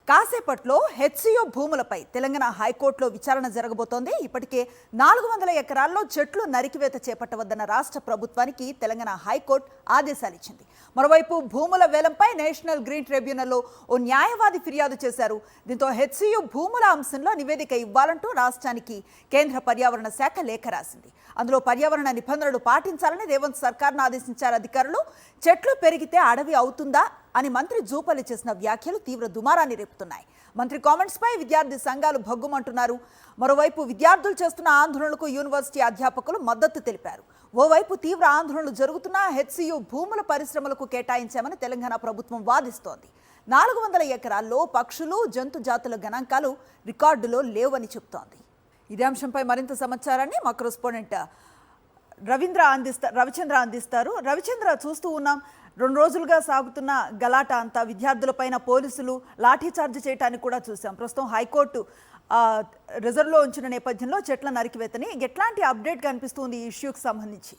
కాసేపట్లో హెచ్సియు భూములపై తెలంగాణ హైకోర్టులో విచారణ జరగబోతోంది. ఇప్పటికే 400 ఎకరాల్లో చెట్లు నరికివేత చేపట్టవద్దన్న రాష్ట్ర ప్రభుత్వానికి తెలంగాణ హైకోర్టు ఆదేశాలిచ్చింది. మరోవైపు భూముల వేలంపై నేషనల్ గ్రీన్ ట్రిబ్యునల్లో ఓ న్యాయవాది ఫిర్యాదు చేశారు. దీంతో హెచ్సియు భూముల అంశంలో నివేదిక ఇవ్వాలంటూ రాష్ట్రానికి కేంద్ర పర్యావరణ శాఖ లేఖ రాసింది. అందులో పర్యావరణ నిబంధనలు పాటించాలని రేవంత్ సర్కార్ను ఆదేశించారు అధికారులు. చెట్లు పెరిగితే అడవి అవుతుందా అని మంత్రి జూపల్లి చేసిన వ్యాఖ్యలు తీవ్ర దుమారాన్ని రేపుతున్నాయి. మంత్రి కామెంట్స్ పై విద్యార్థి సంఘాలు భగ్గుమంటున్నారు. మరోవైపు విద్యార్థులు చేస్తున్న ఆందోళనలకు యూనివర్సిటీ అధ్యాపకులు మద్దతు తెలిపారు. ఓవైపు తీవ్ర ఆందోళనలు జరుగుతున్న హెచ్సియు భూముల పరిశ్రమలకు కేటాయించామని తెలంగాణ ప్రభుత్వం వాదిస్తోంది. 400 ఎకరాల్లో పక్షులు జంతు జాతుల గణాంకాలు రికార్డులో లేవని చెబుతోంది. ఇదే అంశంపై మరింత సమాచారాన్ని మా కరెస్పాండెంట్ రవిచంద్ర అందిస్తారు. రవిచంద్ర, చూస్తూ ఉన్నాం 2 రోజులుగా సాగుతున్న గలాట అంతా విద్యార్థులపైన పోలీసులు లాఠీచార్జ్ చేయడానికి కూడా చూసాం. ప్రస్తుతం హైకోర్టు రిజర్వ్లో ఉంచిన నేపథ్యంలో చెట్ల నరికివేతని ఎట్లాంటి అప్డేట్ కనిపిస్తుంది ఈ ఇష్యూకి సంబంధించి?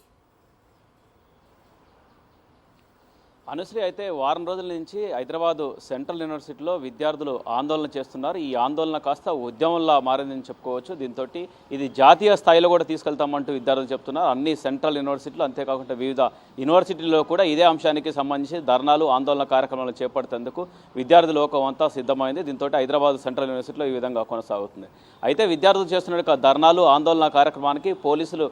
అనుశ్రీ, అయితే వారం రోజుల నుంచి హైదరాబాదు సెంట్రల్ యూనివర్సిటీలో విద్యార్థులు ఆందోళన చేస్తున్నారు. ఈ ఆందోళన కాస్త ఉద్యమంలా మారిందని చెప్పుకోవచ్చు. దీంతో ఇది జాతీయ స్థాయిలో కూడా తీసుకెళ్తామంటూ విద్యార్థులు చెప్తున్నారు. అన్ని సెంట్రల్ యూనివర్సిటీలు, అంతేకాకుండా వివిధ యూనివర్సిటీల్లో కూడా ఇదే అంశానికి సంబంధించి ధర్నాలు, ఆందోళన కార్యక్రమాలు చేపట్టేందుకు విద్యార్థి లోకం అంతా సిద్ధమైంది. దీంతో హైదరాబాద్ సెంట్రల్ యూనివర్సిటీలో ఈ విధంగా కొనసాగుతుంది. అయితే విద్యార్థులు చేస్తున్న ధర్నాలు, ఆందోళన కార్యక్రమానికి పోలీసులు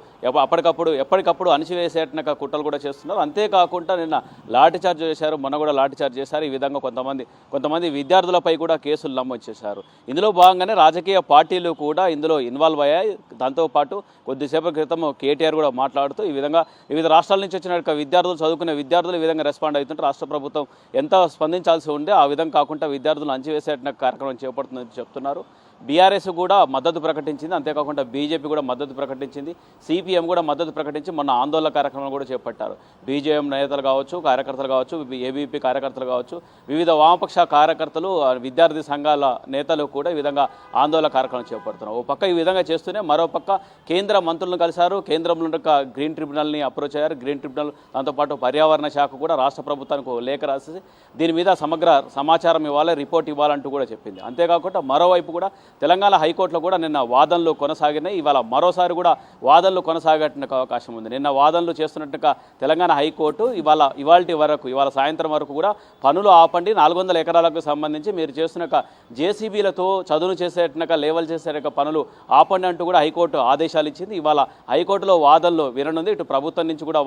ఎప్పటికప్పుడు అణిచివేసేట కుట్రలు కూడా చేస్తున్నారు. అంతేకాకుండా నిన్న లాఠీ చార్జ్ చేశారు, మొన్న కూడా లాఠీ చార్జ్ చేశారు. ఈ విధంగా కొంతమంది విద్యార్థులపై కూడా కేసులు నమోదు చేశారు. ఇందులో భాగంగానే రాజకీయ పార్టీలు కూడా ఇందులో ఇన్వాల్వ్ అయ్యాయి. దాంతోపాటు కొద్దిసేపటి క్రితం కేటీఆర్ కూడా మాట్లాడుతూ ఈ విధంగా వివిధ రాష్ట్రాల నుంచి వచ్చిన విద్యార్థులు, చదువుకునే విద్యార్థులు ఈ విధంగా రెస్పాండ్ అవుతుంటే రాష్ట్ర ప్రభుత్వం ఎంత స్పందించాల్సి ఉండే ఆ విధంగా కాకుండా విద్యార్థులు అంచివేసేట కార్యక్రమం చేపడుతుందని చెప్తున్నారు. బీఆర్ఎస్ కూడా మద్దతు ప్రకటించింది, అంతేకాకుండా బీజేపీ కూడా మద్దతు ప్రకటించింది, సిపిఎం కూడా మద్దతు ప్రకటించి మొన్న ఆందోళన కార్యక్రమాలు కూడా చేపట్టారు. బీజేఎం నేతలు కావచ్చు, కార్యకర్తలు కావచ్చు, ఏబీపీ కార్యకర్తలు కావచ్చు, వివిధ వామపక్ష కార్యకర్తలు, విద్యార్థి సంఘాల నేతలు కూడా ఈ విధంగా ఆందోళన కార్యక్రమం చేపడుతున్నారు. ఓ పక్క ఈ విధంగా చేస్తూనే మరోపక్క కేంద్ర మంత్రులను కలిశారు. కేంద్రంలో గ్రీన్ ట్రిబ్యునల్ని అప్రోచ్ అయ్యారు. గ్రీన్ ట్రిబ్యునల్ దాంతోపాటు పర్యావరణ శాఖ కూడా రాష్ట్ర ప్రభుత్వానికి లేఖ రాసి దీని మీద సమగ్ర సమాచారం ఇవ్వాలి, రిపోర్ట్ ఇవ్వాలంటూ కూడా చెప్పింది. అంతేకాకుండా మరోవైపు కూడా తెలంగాణ హైకోర్టులో కూడా నిన్న వాదనలు కొనసాగినాయి. ఇవాళ మరోసారి కూడా వాదనలు కొనసాగేట అవకాశం ఉంది. నిన్న వాదనలు చేస్తున్నట్టుగా తెలంగాణ హైకోర్టు ఇవాళ సాయంత్రం వరకు కూడా పనులు ఆపండి, 400 ఎకరాలకు సంబంధించి మీరు చేస్తున్న జేసీబీలతో చదును చేసేట లేవల్ చేసే పనులు ఆపండి అంటూ కూడా హైకోర్టు ఆదేశాలు ఇచ్చింది. ఇవాళ హైకోర్టులో వాదనలు విననుంది. ఇటు ప్రభుత్వం నుంచి కూడా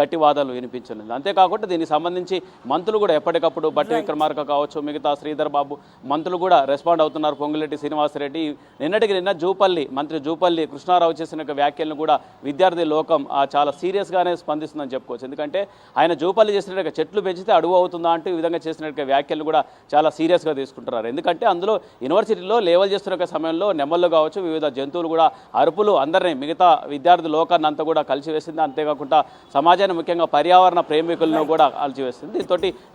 గట్టి వాదనలు వినిపించనుంది. అంతేకాకుండా దీనికి సంబంధించి మంత్రులు కూడా ఎప్పటికప్పుడు బట్టి విక్రమార్క కావచ్చు, మిగతా శ్రీధర్ బాబు మంత్రులు కూడా రెస్పాండ్ అవుతున్నారు. పొంగులేటి శ్రీనివాసరెడ్డి నిన్న మంత్రి జూపల్లి కృష్ణారావు చేసిన వ్యాఖ్యలను కూడా విద్యార్థి లోకం చాలా సీరియస్గానే స్పందిస్తుందని చెప్పుకోవచ్చు. ఎందుకంటే ఆయన జూపల్లి చేసిన చెట్లు పెంచితే అడుగు అవుతుందా అంటూ ఈ విధంగా చేసిన వ్యాఖ్యలను కూడా చాలా సీరియస్గా తీసుకుంటున్నారు. ఎందుకంటే అందులో యూనివర్సిటీలో లేవల్ చేస్తున్న సమయంలో నెమళ్ళు కావచ్చు, వివిధ జంతువులు కూడా అరుపులు అందరినీ, మిగతా విద్యార్థి లోకాన్ని అంతా కూడా కలిసివేసింది. అంతేకాకుండా సమాజాన్ని, ముఖ్యంగా పర్యావరణ ప్రేమికులను కూడా కలిసివేస్తుంది.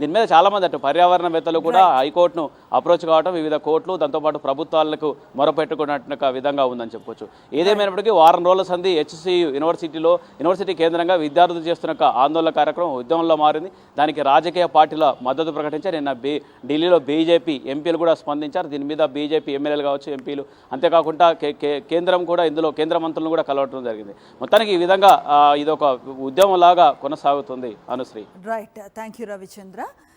దీని మీద చాలామంది అటు పర్యావరణవేత్తలు కూడా హైకోర్టును అప్రోచ్ కావడం, వివిధ కోర్టులు, దాంతోపాటు ప్రభుత్వాలకు మొరపెట్టుకున్నట్టు విధంగా ఉందని చెప్పొచ్చు. ఏదేమైనప్పటికీ వారం రోజుల సంధి హెచ్సియు యూనివర్సిటీ కేంద్రంగా విద్యార్థులు చేస్తున్న ఆందోళన కార్యక్రమం ఉద్యమంలో మారింది. దానికి రాజకీయ పార్టీల మద్దతు ప్రకటించారు. నిన్న ఢిల్లీలో బీజేపీ ఎంపీలు కూడా స్పందించారు. దీని మీద బీజేపీ ఎమ్మెల్యేలు కావచ్చు, ఎంపీలు, అంతేకాకుండా కేంద్రం కూడా ఇందులో కేంద్ర మంత్రులను కూడా కలవటం జరిగింది. మొత్తానికి ఈ విధంగా ఇదొక ఉద్యమంలాగా కొనసాగుతుంది. Anusri, right, thank you Ravichandra.